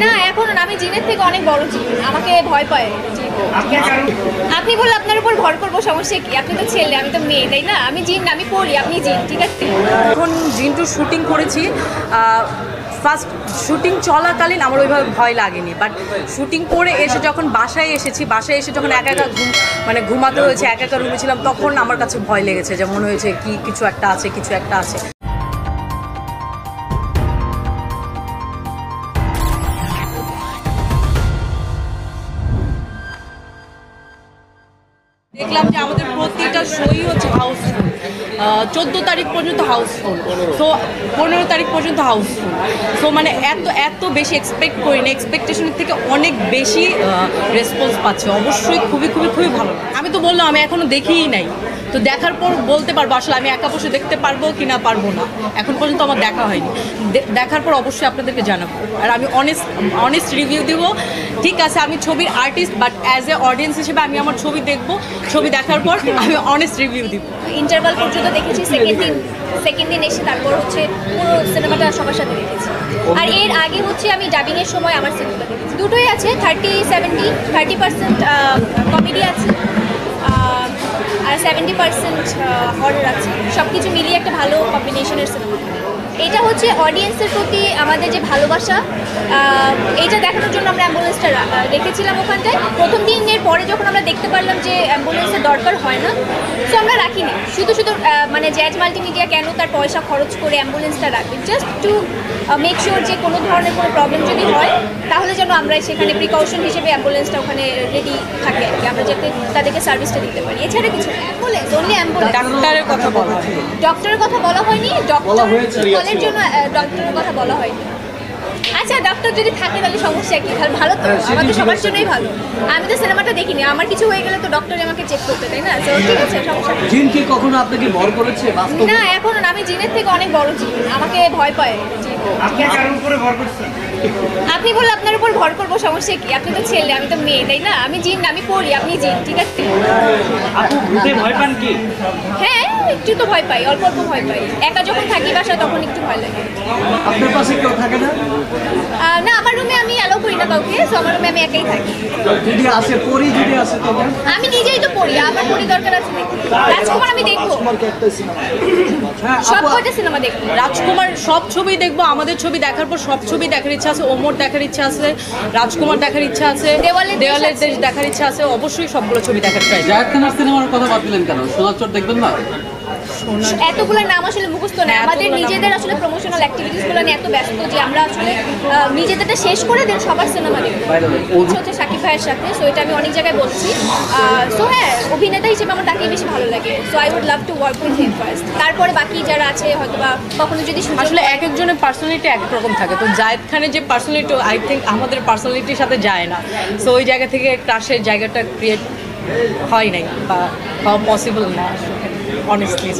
না এখন আমি জিনের থেকে অনেক বড় জিন, আমাকে ভয় পায় জিন। ঠিক আছে, আপনি বলে আপনার উপর ভর করবো, সমস্যা কি? আপনি তো ছেলে, আমি তো মেয়ে, তাই না? আমি জিন, আমি পড়ি, আপনি জিন, ঠিক আছে। এখন জিন টু শুটিং করেছি, ফার্স্ট শুটিং চলাকালীন আমার ওইভাবে ভয় লাগেনি, বাট শুটিং করে এসে যখন বাসায় এসেছি, বাসায় এসে যখন একা একা ঘুমাতে হয়েছে, একা একা রুমে ছিলাম, তখন আমার কাছে ভয় লেগেছে, যে মনে হয়েছে কি কিছু একটা আছে, কিছু একটা আছে। দেখলাম যে আমাদের প্রতিটা শোই হচ্ছে হাউসফুল, 14 তারিখ পর্যন্ত হাউসফুল, তো 15 তারিখ পর্যন্ত হাউসফুল। সো মানে এত বেশি এক্সপেক্ট করি না, এক্সপেকটেশনের থেকে অনেক বেশি রেসপন্স পাচ্ছে। অবশ্যই খুবই খুবই খুবই ভালো। আমি তো বললাম আমি এখনও দেখিই নাই, তো দেখার পর বলতে পারবো আসলে আমি একা বসে দেখতে পারবো কি না পারবো না। এখন পর্যন্ত আমার দেখা হয়নি, দেখার পর অবশ্যই আপনাদেরকে জানাবো, আর আমি অনেস্ট রিভিউ দিব। ঠিক আছে, আমি ছবির artist, but as a audience হিসেবে আমি আমার ছবি দেখবো, ছবি দেখার পর আমি অনেস্ট রিভিউ দিব। ইন্টারভাল পর্যন্ত দেখেছি, সেকেন্ড দিন এসে তারপর হচ্ছে পুরো সিনেমাটা সবার সাথে দেখেছি। আর এর আগে হচ্ছে আমি ডাবিংয়ের সময় আমার সিনেমা দেখেছি, দুটোই আছে, 30% কমেডি আছে আর 70% হরর আছে, সব কিছু মিলিয়ে একটা ভালো কম্বিনেশনের সিনেমা। এটা হচ্ছে অডিয়েন্সের প্রতি আমাদের যে ভালোবাসা, এইটা দেখানোর জন্য আমরা অ্যাম্বুলেন্সটা রেখেছিলাম ওখানটায়। প্রথম দিনের পরে যখন আমরা দেখতে পারলাম যে অ্যাম্বুলেন্সের দরকার হয় না, তো আমরা রাখিনি। শুধু মানে জ্যাজ মাল্টিমিডিয়া কেন তার পয়সা খরচ করে অ্যাম্বুলেন্সটা রাখবে? জাস্ট টু মেক শিওর যে কোনো ধরনের কোনো প্রবলেম যদি হয়, তাহলে যেন আমরা সেখানে প্রিকশন হিসেবে অ্যাম্বুলেন্সটা ওখানে রেডি থাকে আর কি, আমরা যাতে তাদেরকে সার্ভিসটা দিতে পারি। এছাড়া কিছু অ্যাম্বুলেন্স, অনলি অ্যাম্বুলেন্স। ডাক্তারের কথা বলা হয়, ডক্টরের কথা বলা হয়নি, ডক্টরের জন্য ডক্টরের কথা বলা হয়নি। আচ্ছা, ডক্টর যদি থাকে তাহলে সমস্যা কি? তাহলে ভালো তো, আমাদের সবার জন্যই ভালো। আমি তো সিনেমাটা দেখিনি, আমার কিছু হয়ে গেলে তো ডক্টর আমাকে চেক করতে, তাই না? তো ঠিক আছে, সমস্যা নেই। জিন কি কখনো আপনাকে ভর করেছে? না এখন আমি জিনের থেকে অনেক বড় জিন, আমাকে ভয় পায় জিন। ঠিক আছে, আপনি বলে আপনার উপর ভর করবো, সমস্যা কি? আপনি তো ছেলে, আমি তো মেয়ে, তাই না? আমি জিন, আমি পড়ি, আপনি জিন, ঠিক আছে। ভয় পান কি? হ্যাঁ, একটু তো ভয় পাই, অল্প অল্প ভয় পাই। একা যখন থাকি বাসায় তখন একটু ভয় লাগে। আপনার পাশে কেউ থাকে না? না, আমার রুমে আমি অ্যালাউ করি না কাউকে, সো আমার রুমে আমি একাই থাকি। যদি আসে পরি, যদি আসে তবে আমি নিজেই তো পড়ি, আমার পড়ি দরকার আছে নাকি? রাজকুমার আমি দেখবো, সব কয়টা সিনেমা দেখবো। রাজকুমার সব ছবি দেখবো, আমাদের ছবি দেখার পর সব ছবি দেখার ইচ্ছা আছে, ওমর দেখার ইচ্ছা আছে, রাজকুমার দেখার ইচ্ছা আছে, দেওয়ালের দেশ দেখার ইচ্ছা আছে, অবশ্যই সবগুলো ছবি দেখার ট্রাই। জায়েদ খানের সিনেমার কথা ভাবছিলেন কেন? সোনার চোর দেখবেন না? এতগুলো নাম আসলে মুখস্থ না, আমাদের নিজেদের আসলে প্রমোশনাল অ্যাক্টিভিটিসগুলো নিয়ে এত ব্যস্ত যে আমরা আসলে নিজেদেরটা শেষ করে দেন সবার সিনেমা দেখবো। হচ্ছে শাকিব ভাইয়ের সাথে, সো এটা আমি অনেক জায়গায় বলছি। সো হ্যাঁ, অভিনেতা হিসেবে আমার তাকেই বেশি ভালো লাগে, so I would love to work with him first. তারপরে বাকি যারা আছে হয়তো বা কখনো যদি আসলে এক একজনের পার্সোনালিটি এক রকম থাকে, তো জায়েদ খানের যে পার্সোনালিটি আই থিঙ্ক আমাদের পার্সোনালিটির সাথে যায় না, সো ওই জায়গা থেকে ক্রাশের জায়গাটা ক্রিয়েট হয় নাই বা হওয়া পসিবল না অনেস্টলি।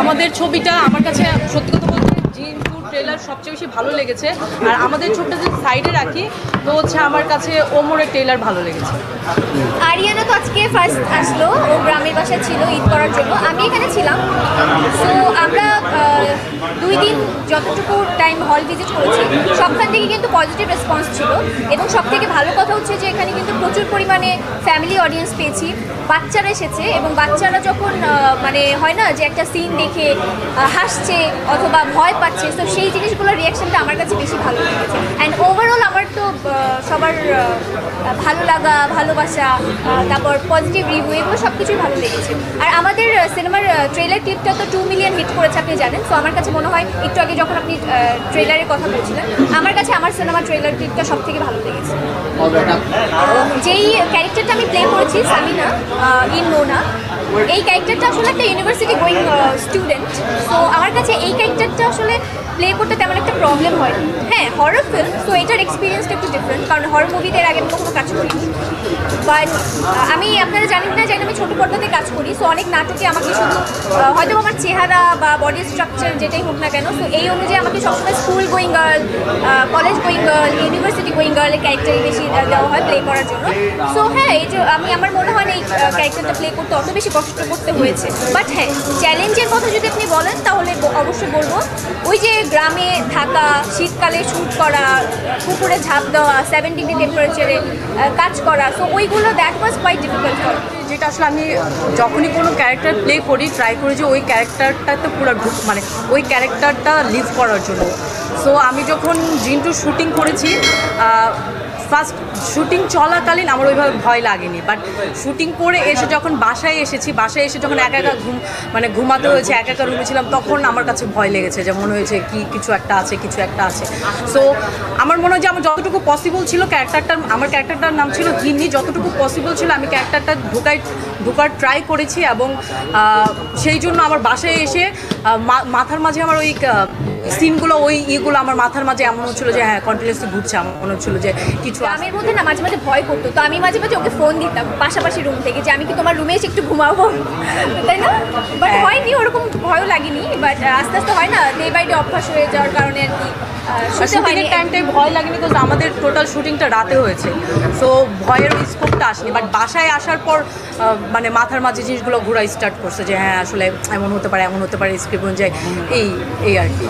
আমাদের ছবিটা আমার কাছে সত্যি কথা বলতে জিন টু ট্রেলার সবচেয়ে বেশি ভালো লেগেছে, আর আমাদের ছবিটা যদি সাইডে রাখি তো হচ্ছে আমার কাছে ওমরের ট্রেলার ভালো লেগেছে। আরিয়ানা তো আজকে ফার্স্ট আসলো, ও গ্রামের বাসায় ছিল ঈদ করার জন্য, আমি এখানে ছিলাম। সো আমরা 2 দিন যতটুকু টাইম হল ভিজিট করেছি, সবখান থেকে কিন্তু পজিটিভ রেসপন্স ছিল, এবং সব থেকে ভালো কথা হচ্ছে যে এখানে কিন্তু প্রচুর পরিমাণে ফ্যামিলি অডিয়েন্স পেয়েছি, বাচ্চারা এসেছে, এবং বাচ্চারা যখন মানে হয় না যে একটা সিন দেখে হাসছে অথবা ভয় পাচ্ছে, তো সেই জিনিসগুলোর রিয়াকশনটা আমার কাছে বেশি ভালো লেগেছে। অ্যান্ড ওভারঅল আমার তো সবার ভালো লাগা, ভালোবাসা, তারপর পজিটিভ রিভিউ, এগুলো সব কিছুই ভালো লেগেছে। আর আমাদের সিনেমার ট্রেলার ক্লিপটা তো 2 মিলিয়ন হিট করেছে, আপনি জানেন। তো আমার কাছে মনে হয় একটু আগে যখন আপনি ট্রেলারের কথা বলছিলেন, আমার কাছে আমার সিনেমার ট্রেলার ক্লিপটা সব থেকে ভালো লেগেছে। যেই ক্যারেক্টারটা আমি প্লে করেছি, সামিনা ইন মোনা, এই ক্যারেক্টারটা আসলে একটা ইউনিভার্সিটি গোয়িং স্টুডেন্ট। সো আমার কাছে এই ক্যারেক্টারটা আসলে প্লে করতে তেমন একটা প্রবলেম হয়নি। হ্যাঁ, হরর ফিল্ম, সো এটার এক্সপিরিয়েন্সটা একটু ডিফারেন্ট, কারণ হরর মুভিতে এর আগে আমি কখনো কাজ করিনি। বাট আমি, আপনারা জানেন না জানি আমি ছোটো পর্দাতে কাজ করি, সো অনেক নাটকে আমাকে শুধু হয়তো আমার চেহারা বা বডি স্ট্রাকচার যেটাই হোক না কেন, সো এই অনুযায়ী আমাকে সবসময় school going girl, college going girl, university going গার্লের ক্যারেক্টারই বেশি দেওয়া হয় প্লে করার জন্য। সো হ্যাঁ, এই যে আমার মনে হয় না এই ক্যারেক্টারটা প্লে করতে অত বেশি কষ্ট করতে হয়েছে। বাট হ্যাঁ, চ্যালেঞ্জের কথা যদি আপনি বলেন তাহলে অবশ্যই বলবো ওই যে গ্রামে থাকা, শীতকালে শ্যুট করা, পুকুরে ঝাঁপ দেওয়া, 7 ডিগ্রি টেম্পারেচারে কাজ করা, সো ওইগুলো that was quite difficult for. যেটা আসলে আমি যখনই কোনো ক্যারেক্টার প্লে করি ট্রাই করি যে ওই ক্যারেক্টারটাতে পুরো মানে ওই ক্যারেক্টারটা লিভ করার জন্য। সো আমি যখন জিন্টু শুটিং করেছি, ফার্স্ট শুটিং চলাকালীন আমার ওইভাবে ভয় লাগেনি, বাট শুটিং করে এসে যখন বাসায় এসেছি, বাসায় এসে যখন একা একা ঘুমাতে হয়েছে, একা একা রুমে ছিলাম, তখন আমার কাছে ভয় লেগেছে, যে মনে হয়েছে কি কিছু একটা আছে। সো আমার মনে হয় যে আমার যতটুকু পসিবল ছিল আমার ক্যারেক্টারটার নাম ছিল গিন্নি, যতটুকু পসিবল ছিল আমি ক্যারেক্টারটা ঢোকার ট্রাই করেছি, এবং সেই জন্য আমার বাসায় এসে মাথার মাঝে আমার ওই সিনগুলো ইয়েগুলো আমার মাথার মাঝে এমন হচ্ছিলো যে হ্যাঁ কন্টিনিউসলি ঘুরছে, আমার মনে হচ্ছিলো যে কিছু গ্রামের মধ্যে না মাঝে মাঝে ভয় করতো, তো আমি মাঝে মাঝে ওকে ফোন দিতাম পাশাপাশি রুম থেকে যে আমি কি তোমার রুমে এসে একটু ঘুমাবো, তাই না? বাট হয়নি, ওরকম ভয়ও লাগেনি। বাট আস্তে আস্তে হয় না, ডে বাই ডে অভ্যাস হয়ে যাওয়ার কারণে আর কি শুটিংয়ের টাইমটাই ভয় লাগেনি, বিকজ আমাদের টোটাল শুটিংটা রাতে হয়েছে, সো ভয়ের স্কোপটা আসেনি। বাট বাসায় আসার পর মানে মাথার মাঝে জিনিসগুলো ঘোরা স্টার্ট করছে যে হ্যাঁ আসলে এমন হতে পারে স্ক্রিপ্ট অনুযায়ী এই আর কি।